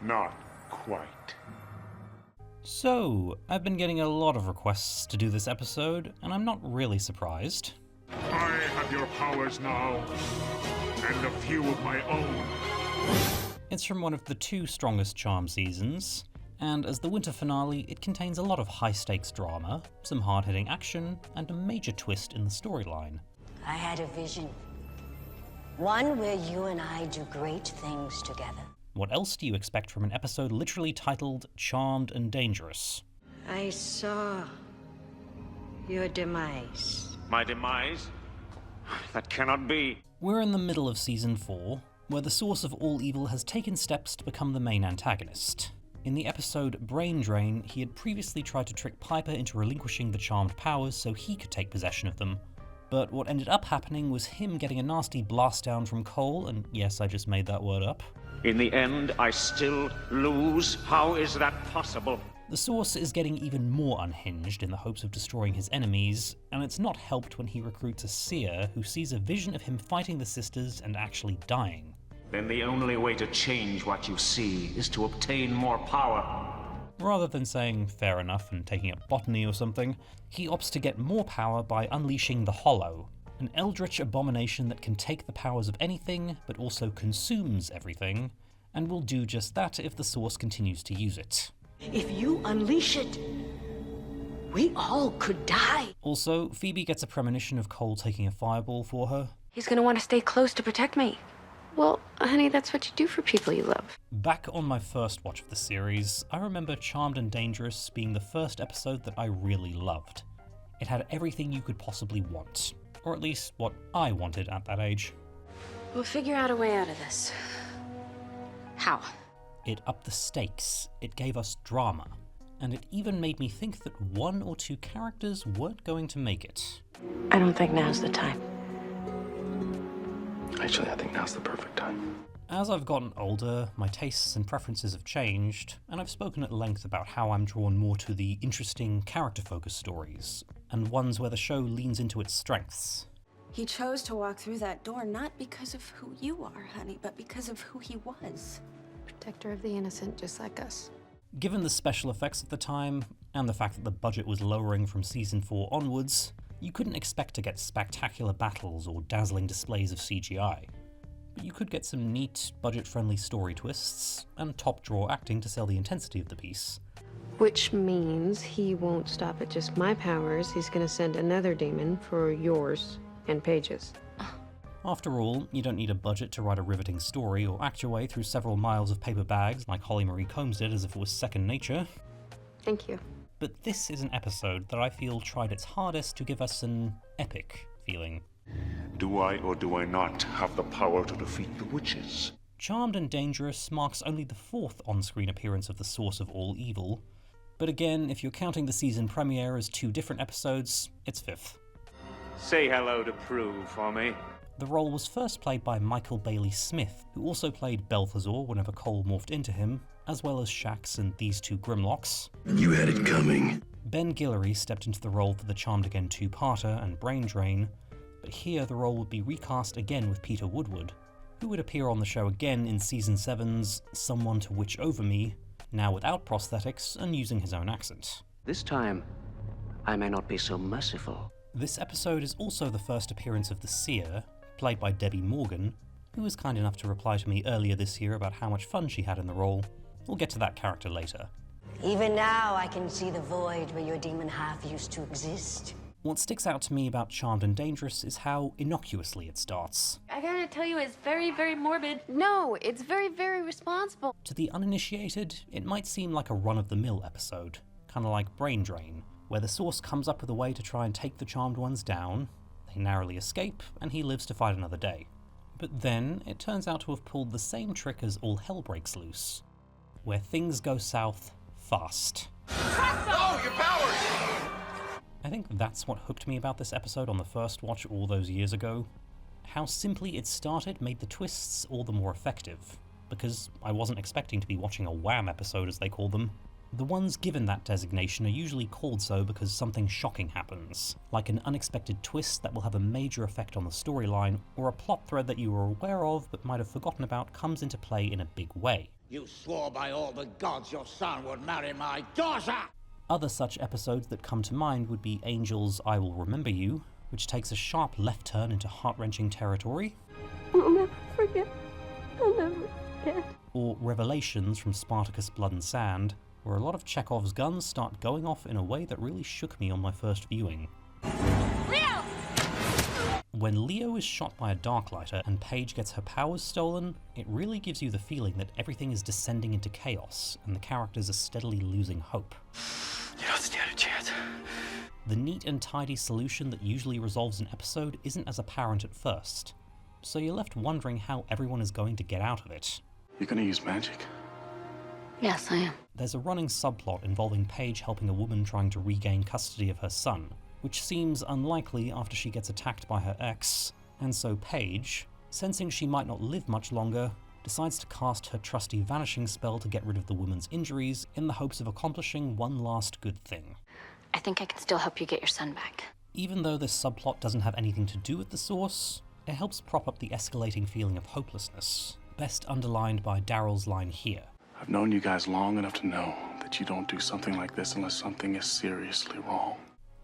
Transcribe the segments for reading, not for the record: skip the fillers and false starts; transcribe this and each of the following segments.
Not quite. So, I've been getting a lot of requests to do this episode, and I'm not really surprised. I have your powers now, and a few of my own. It's from one of the 2 strongest Charmed seasons, and as the winter finale, it contains a lot of high-stakes drama, some hard-hitting action, and a major twist in the storyline. I had a vision. One where you and I do great things together. What else do you expect from an episode literally titled Charmed and Dangerous? I saw your demise. My demise? That cannot be. We're in the middle of Season 4, where the source of all evil has taken steps to become the main antagonist. In the episode Brain Drain, he had previously tried to trick Piper into relinquishing the charmed powers so he could take possession of them. But what ended up happening was him getting a nasty blast down from Cole, and yes, I just made that word up. In the end, I still lose. How is that possible? The source is getting even more unhinged in the hopes of destroying his enemies, and it's not helped when he recruits a seer who sees a vision of him fighting the sisters and actually dying. Then the only way to change what you see is to obtain more power. Rather than saying fair enough and taking up botany or something, he opts to get more power by unleashing the Hollow, an eldritch abomination that can take the powers of anything, but also consumes everything, and will do just that if the source continues to use it. If you unleash it, we all could die. Also, Phoebe gets a premonition of Cole taking a fireball for her. He's gonna want to stay close to protect me. Well, honey, that's what you do for people you love. Back on my first watch of the series, I remember Charmed and Dangerous being the first episode that I really loved. It had everything you could possibly want, or at least what I wanted at that age. We'll figure out a way out of this. How? It upped the stakes, it gave us drama, and it even made me think that 1 or 2 characters weren't going to make it. I don't think now's the time. Actually, I think now's the perfect time. As I've gotten older, my tastes and preferences have changed, and I've spoken at length about how I'm drawn more to the interesting, character-focused stories, and ones where the show leans into its strengths. He chose to walk through that door not because of who you are, honey, but because of who he was. Protector of the innocent, just like us. Given the special effects at the time, and the fact that the budget was lowering from Season 4 onwards, you couldn't expect to get spectacular battles or dazzling displays of CGI. But you could get some neat, budget-friendly story twists, and top-drawer acting to sell the intensity of the piece. Which means he won't stop at just my powers. He's gonna send another demon for yours and Paige's. After all, you don't need a budget to write a riveting story or act your way through several miles of paper bags like Holly Marie Combs did as if it was second nature. Thank you. But this is an episode that I feel tried its hardest to give us an epic feeling. Do I or do I not have the power to defeat the witches? Charmed and Dangerous marks only the 4th on-screen appearance of the source of all evil, but again, if you're counting the season premiere as 2 different episodes, it's 5th. Say hello to Prue for me. The role was first played by Michael Bailey Smith, who also played Balthazar whenever Cole morphed into him, as well as Shax and these 2 Grimlocks. You had it coming. Ben Guillory stepped into the role for the Charmed Again 2-parter and Brain Drain, but here the role would be recast again with Peter Woodward, who would appear on the show again in Season 7's Someone to Witch Over Me, now without prosthetics and using his own accent. This time, I may not be so merciful. This episode is also the first appearance of the Seer, played by Debbie Morgan, who was kind enough to reply to me earlier this year about how much fun she had in the role. We'll get to that character later. Even now, I can see the void where your demon half used to exist. What sticks out to me about Charmed and Dangerous is how innocuously it starts. I gotta tell you, it's very, very morbid. No, it's very, very responsible. To the uninitiated, it might seem like a run-of-the-mill episode, kind of like Brain Drain, where the source comes up with a way to try and take the Charmed ones down, they narrowly escape, and he lives to fight another day. But then, it turns out to have pulled the same trick as All Hell Breaks Loose, where things go south fast. Oh, your powers! I think that's what hooked me about this episode on the first watch all those years ago. How simply it started made the twists all the more effective, because I wasn't expecting to be watching a Wham episode as they call them. The ones given that designation are usually called so because something shocking happens, like an unexpected twist that will have a major effect on the storyline, or a plot thread that you were aware of but might have forgotten about comes into play in a big way. You swore by all the gods your son would marry my daughter! Other such episodes that come to mind would be Angel's I Will Remember You, which takes a sharp left turn into heart-wrenching territory. I'll never forget. I'll never forget. Or Revelations from Spartacus Blood and Sand, where a lot of Chekhov's guns start going off in a way that really shook me on my first viewing. Leo! When Leo is shot by a Darklighter and Paige gets her powers stolen, it really gives you the feeling that everything is descending into chaos and the characters are steadily losing hope. You don't stand a chance. The neat and tidy solution that usually resolves an episode isn't as apparent at first, so you're left wondering how everyone is going to get out of it. You're gonna use magic? Yes, I am. There's a running subplot involving Paige helping a woman trying to regain custody of her son, which seems unlikely after she gets attacked by her ex, and so Paige, sensing she might not live much longer, decides to cast her trusty vanishing spell to get rid of the woman's injuries in the hopes of accomplishing one last good thing. I think I can still help you get your son back. Even though this subplot doesn't have anything to do with the source, it helps prop up the escalating feeling of hopelessness, best underlined by Daryl's line here. I've known you guys long enough to know that you don't do something like this unless something is seriously wrong.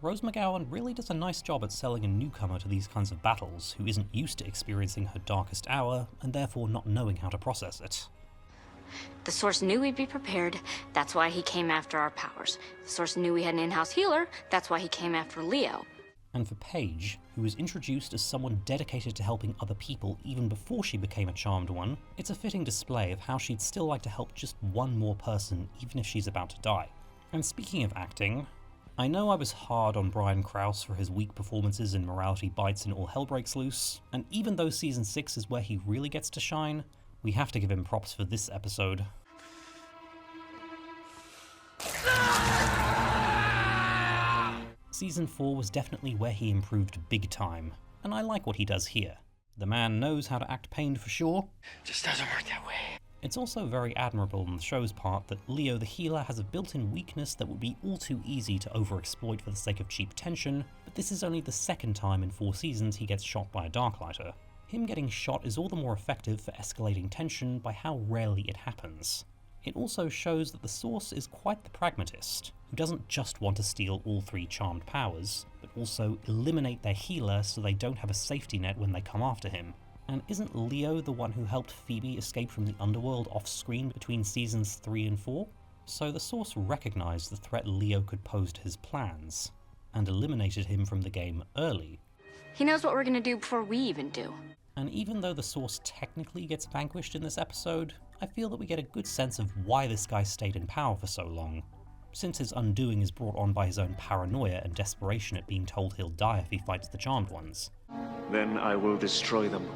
Rose McGowan really does a nice job at selling a newcomer to these kinds of battles who isn't used to experiencing her darkest hour and therefore not knowing how to process it. The Source knew we'd be prepared, that's why he came after our powers. The Source knew we had an in-house healer, that's why he came after Leo. And for Paige, who was introduced as someone dedicated to helping other people even before she became a Charmed One, it's a fitting display of how she'd still like to help just one more person even if she's about to die. And speaking of acting, I know I was hard on Brian Krause for his weak performances in Morality Bites and All Hell Breaks Loose, and even though Season 6 is where he really gets to shine, we have to give him props for this episode. Season 4 was definitely where he improved big time, and I like what he does here. The man knows how to act pained for sure. Just doesn't work that way. It's also very admirable on the show's part that Leo the healer has a built-in weakness that would be all too easy to overexploit for the sake of cheap tension, but this is only the second time in 4 seasons he gets shot by a Darklighter. Him getting shot is all the more effective for escalating tension by how rarely it happens. It also shows that the Source is quite the pragmatist, who doesn't just want to steal all 3 charmed powers, but also eliminate their healer so they don't have a safety net when they come after him. And isn't Leo the one who helped Phoebe escape from the underworld off-screen between seasons 3 and 4? So the Source recognized the threat Leo could pose to his plans, and eliminated him from the game early. He knows what we're gonna do before we even do. And even though the Source technically gets vanquished in this episode, I feel that we get a good sense of why this guy stayed in power for so long, since his undoing is brought on by his own paranoia and desperation at being told he'll die if he fights the Charmed Ones. Then I will destroy them,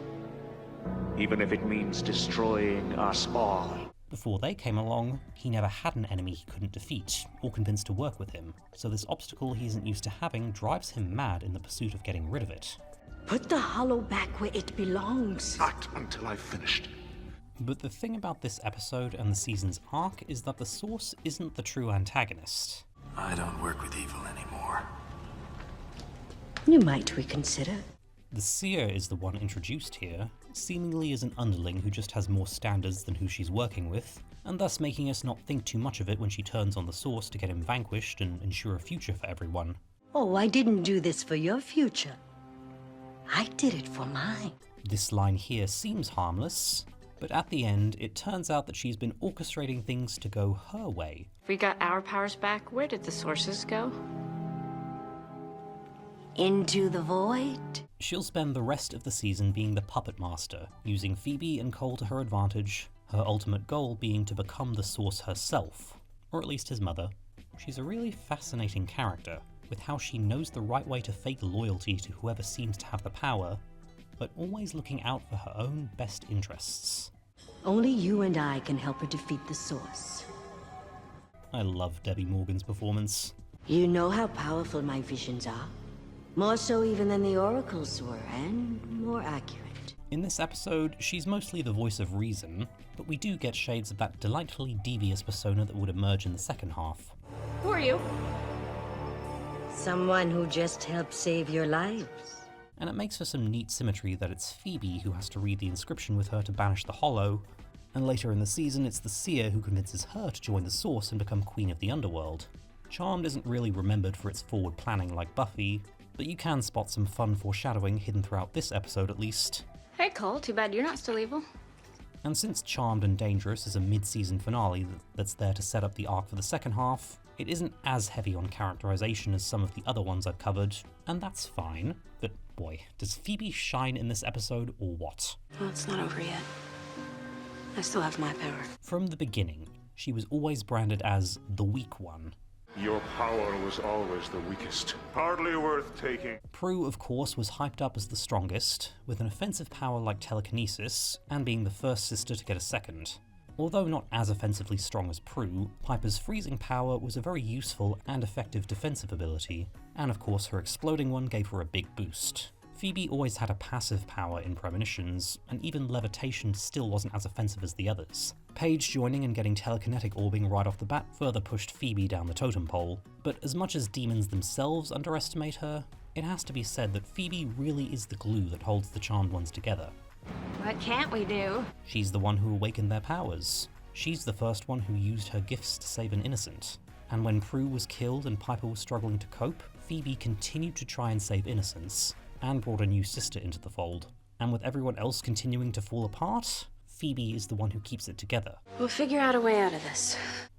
even if it means destroying us all. Before they came along, he never had an enemy he couldn't defeat, or convince to work with him, so this obstacle he isn't used to having drives him mad in the pursuit of getting rid of it. Put the hollow back where it belongs. Not until I've finished. But the thing about this episode and the season's arc is that the Source isn't the true antagonist. I don't work with evil anymore. You might reconsider. The seer is the one introduced here, seemingly as an underling who just has more standards than who she's working with, and thus making us not think too much of it when she turns on the Source to get him vanquished and ensure a future for everyone. Oh, I didn't do this for your future. I did it for mine. This line here seems harmless, but at the end, it turns out that she's been orchestrating things to go her way. If we got our powers back, where did the Sources go? Into the void. She'll spend the rest of the season being the puppet master, using Phoebe and Cole to her advantage, her ultimate goal being to become the Source herself, or at least his mother. She's a really fascinating character, with how she knows the right way to fake loyalty to whoever seems to have the power, but always looking out for her own best interests. Only you and I can help her defeat the Source. I love Debbie Morgan's performance. You know how powerful my visions are. More so even than the oracles were, and more accurate. In this episode, she's mostly the voice of reason, but we do get shades of that delightfully devious persona that would emerge in the second half. Who are you? Someone who just helped save your lives. And it makes for some neat symmetry that it's Phoebe who has to read the inscription with her to banish the Hollow, And later in the season, it's the seer who convinces her to join the Source and become Queen of the Underworld. Charmed isn't really remembered for its forward planning like Buffy, but you can spot some fun foreshadowing hidden throughout this episode at least. Hey, Cole, too bad you're not still evil. And since Charmed and Dangerous is a mid-season finale that's there to set up the arc for the second half, it isn't as heavy on characterization as some of the other ones I've covered, and that's fine. But boy, does Phoebe shine in this episode or what? Well, it's not over yet. I still have my power. From the beginning, she was always branded as the weak one. Your power was always the weakest. Hardly worth taking. Prue, of course, was hyped up as the strongest, with an offensive power like telekinesis, and being the first sister to get a second. Although not as offensively strong as Prue, Piper's freezing power was a very useful and effective defensive ability, and of course her exploding one gave her a big boost. Phoebe always had a passive power in premonitions, and even levitation still wasn't as offensive as the others. Paige joining and getting telekinetic orbing right off the bat further pushed Phoebe down the totem pole, but as much as demons themselves underestimate her, it has to be said that Phoebe really is the glue that holds the Charmed Ones together. What can't we do? She's the one who awakened their powers. She's the first one who used her gifts to save an innocent. And when Prue was killed and Piper was struggling to cope, Phoebe continued to try and save innocents, and brought a new sister into the fold. And with everyone else continuing to fall apart, Phoebe is the one who keeps it together. We'll figure out a way out of this.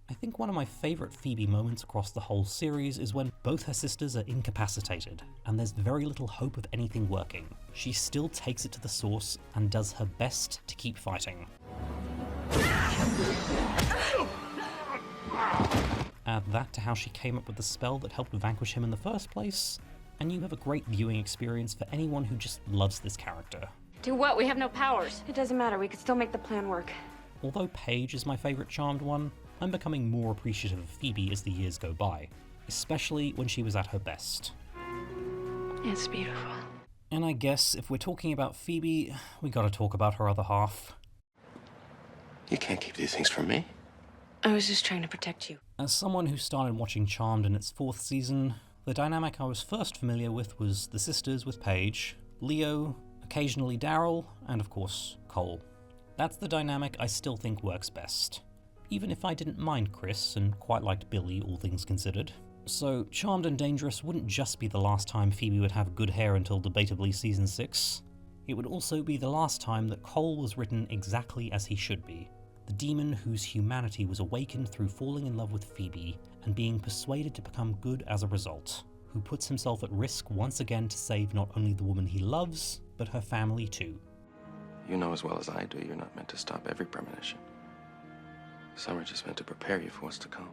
I think one of my favourite Phoebe moments across the whole series is when both her sisters are incapacitated, and there's very little hope of anything working. She still takes it to the Source and does her best to keep fighting. Add that to how she came up with the spell that helped vanquish him in the first place, and you have a great viewing experience for anyone who just loves this character. Do what? We have no powers. It doesn't matter, we could still make the plan work. Although Paige is my favourite Charmed one, I'm becoming more appreciative of Phoebe as the years go by, especially when she was at her best. It's beautiful. And I guess if we're talking about Phoebe, we gotta talk about her other half. You can't keep these things from me. I was just trying to protect you. As someone who started watching Charmed in its 4th season, the dynamic I was first familiar with was the sisters with Paige, Leo, occasionally Daryl, and of course, Cole. That's the dynamic I still think works best, even if I didn't mind Chris and quite liked Billy, all things considered. So Charmed and Dangerous wouldn't just be the last time Phoebe would have good hair until debatably season 6, it would also be the last time that Cole was written exactly as he should be. The demon whose humanity was awakened through falling in love with Phoebe and being persuaded to become good as a result, who puts himself at risk once again to save not only the woman he loves, but her family too. You know as well as I do, you're not meant to stop every premonition. Some are just meant to prepare you for what's to come.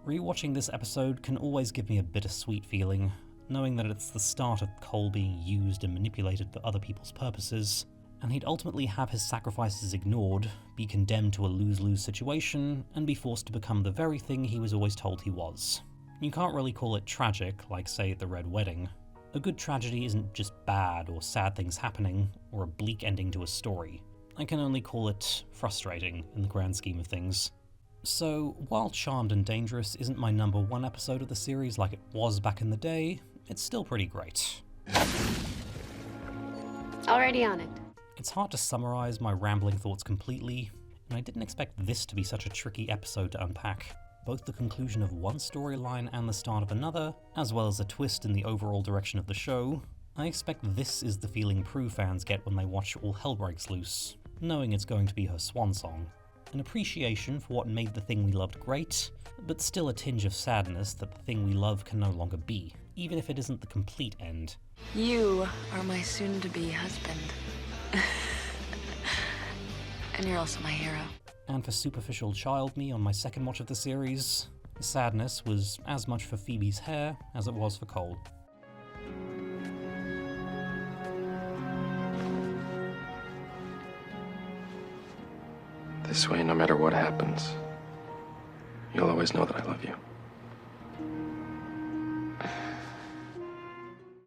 Rewatching this episode can always give me a bittersweet feeling, knowing that it's the start of Cole being used and manipulated for other people's purposes, and he'd ultimately have his sacrifices ignored, be condemned to a lose-lose situation, and be forced to become the very thing he was always told he was. You can't really call it tragic, like say The Red Wedding. A good tragedy isn't just bad or sad things happening, or a bleak ending to a story. I can only call it frustrating in the grand scheme of things. So, while Charmed and Dangerous isn't my number 1 episode of the series like it was back in the day, it's still pretty great. Already on it. It's hard to summarise my rambling thoughts completely, and I didn't expect this to be such a tricky episode to unpack. Both the conclusion of one storyline and the start of another, as well as a twist in the overall direction of the show. I expect this is the feeling Prue fans get when they watch All Hell Breaks Loose, knowing it's going to be her swan song. An appreciation for what made the thing we loved great, but still a tinge of sadness that the thing we love can no longer be, even if it isn't the complete end. You are my soon-to-be husband. And you're also my hero. And for superficial child me on my second watch of the series, the sadness was as much for Phoebe's hair as it was for Cole. This way, no matter what happens, you'll always know that I love you.